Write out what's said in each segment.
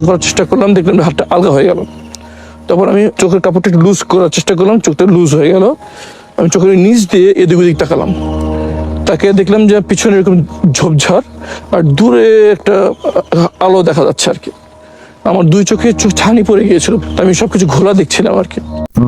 করার চেষ্টা করলাম, দেখলাম হাতটা আলগা হয়ে গেল। তখন আমি চোখের কাপড়টা একটু লুজ করার চেষ্টা করলাম, চোখটা লুজ হয়ে গেল। আমি চোখের নিচ দিয়ে এদিক ওদিক তাকালাম, তাকে দেখলাম যে পিছনে এরকম ঝোপঝাড় আর দূরে একটা আলো দেখা যাচ্ছে আর কি। আমার দুই চোখে ছানি পড়ে গিয়েছিল, আমি সবকিছু ঘোলা দেখছিলাম আর কি।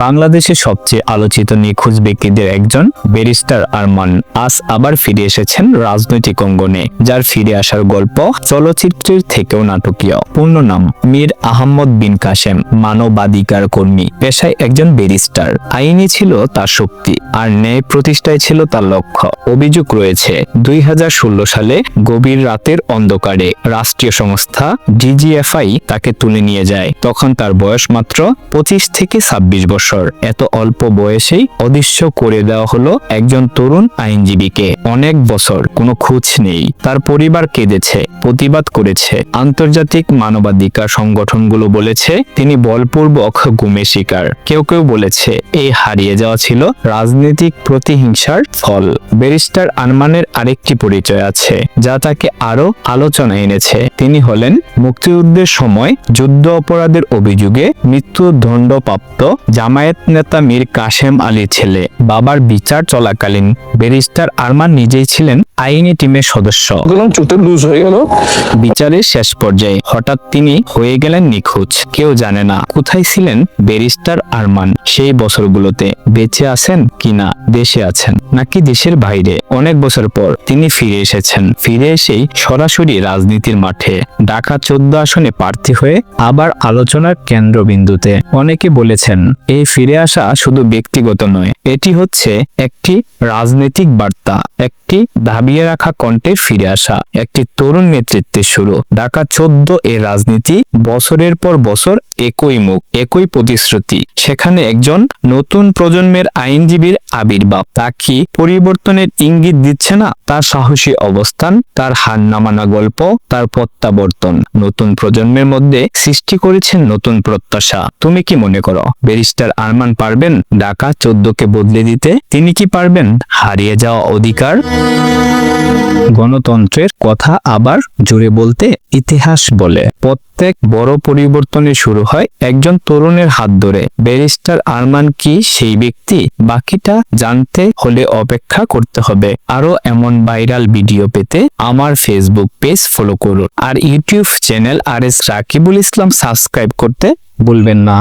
বাংলাদেশের সবচেয়ে আলোচিত নিখোঁজ ব্যক্তিদের একজন ব্যারিস্টার আরমান আজ আবার ফিরে এসেছেন রাজনৈতিক অঙ্গনে, যার ফিরে আসার গল্প চলচ্চিত্রের থেকেও নাটকীয়। পূর্ণ নাম মীর আহমদ বিন কাসেম, মানবাধিকার কর্মী, পেশায় একজন ব্যারিস্টার। আইনি ছিল তার শক্তি আর ন্যায় প্রতিষ্ঠায় ছিল তার লক্ষ্য। অভিযোগ রয়েছে 2016 সালে গভীর রাতের অন্ধকারে রাষ্ট্রীয় সংস্থা ডিজিএফআই তাকে তুলে নিয়ে যায়। তখন তার বয়স মাত্র 25 থেকে 26 বছর। এত অল্প বয়সেই অদৃশ্য করে দেওয়া হলো একজন তরুণ আইনজীবীকে। অনেক বছর কোনো খোঁজ নেই। তার পরিবার কেঁদেছে, প্রতিবাদ করেছে। আন্তর্জাতিক মানবাধিকার সংগঠনগুলো বলেছে তিনি বলপূর্বক গুমের শিকার। কেউ কেউ বলেছে এই হারিয়ে যাওয়া ছিল রাজনৈতিক প্রতিহিংসার ফল। ব্যারিস্টার আরমানের আরেকটি পরিচয় আছে যা তাকে আরো আলোচনায় এনেছে। তিনি হলেন মুক্তিযুদ্ধের সময় যুদ্ধ অপরাধের অভিযোগে মৃত্যুদণ্ডপ্রাপ্ত জামায়াত নেতা মীর কাসেম আলীর ছেলে। বাবার বিচার চলাকালীন ব্যারিস্টার আরমান নিজেই ছিলেন আইনি টিমের সদস্য। চোখটা লুজ হয়ে গেল। বিচারের শেষ পর্যায়ে হঠাৎ তিনি হয়ে গেলেন নিখোঁজ। কেউ জানে না কোথায় ছিলেন ব্যারিস্টার আরমান সেই বছরগুলোতে। বেঁচে আছেন কিনা, দেশে আছেন নাকি দেশের বাইরে। অনেক বছর পর তিনি ফিরে এসেছেন। ফিরে এসেই সরাসরি রাজনীতির মাঠে ঢাকা 14 আসনে প্রার্থী হয়ে আবার আলোচনার কেন্দ্রবিন্দুতে। অনেকে বলেছেন এই ফিরে আসা শুধু ব্যক্তিগত নয়, এটি হচ্ছে একটি রাজনৈতিক বার্তা, একটি দাবিয়ে রাখা কণ্ঠের ফিরে আসা, একটি তরুণ নেতৃত্বের শুরু। ঢাকা 14 এর রাজনীতি বছরের পর বছর একই মুখ, একই প্রতিশ্রুতি। সেখানে একজন নতুন প্রজন্মের আইনজীবীর আবির্ভাব। তা কি পরিবর্তনের ইঙ্গিত দিচ্ছে না? তার সাহসী অবস্থান, তার হার না মানা গল্প, তার প্রত্যাবর্তন নতুন প্রজন্মের মধ্যে সৃষ্টি করেছেন নতুন প্রত্যাশা। তুমি কি মনে করো ব্যারিস্টার আরমান পারবেন ঢাকা 14কে বদলে দিতে? তিনি কি পারবেন হারিয়ে যাওয়া অধিকার? গণতন্ত্রের কথা আবার জোরে বলতে ইতিহাস বলে প্রত্যেক বড় পরিবর্তনের শুরু হয় একজন তরুণের হাত ধরে। ব্যারিস্টার আরমান কি সেই ব্যক্তি? বাকিটা জানতে হলে অপেক্ষা করতে হবে। আরো এমন ভাইরাল ভিডিও পেতে আমার ফেসবুক পেজ ফলো করুন আর ইউটিউব চ্যানেল RS রাকিবুল ইসলাম সাবস্ক্রাইব করতে ভুলবেন না।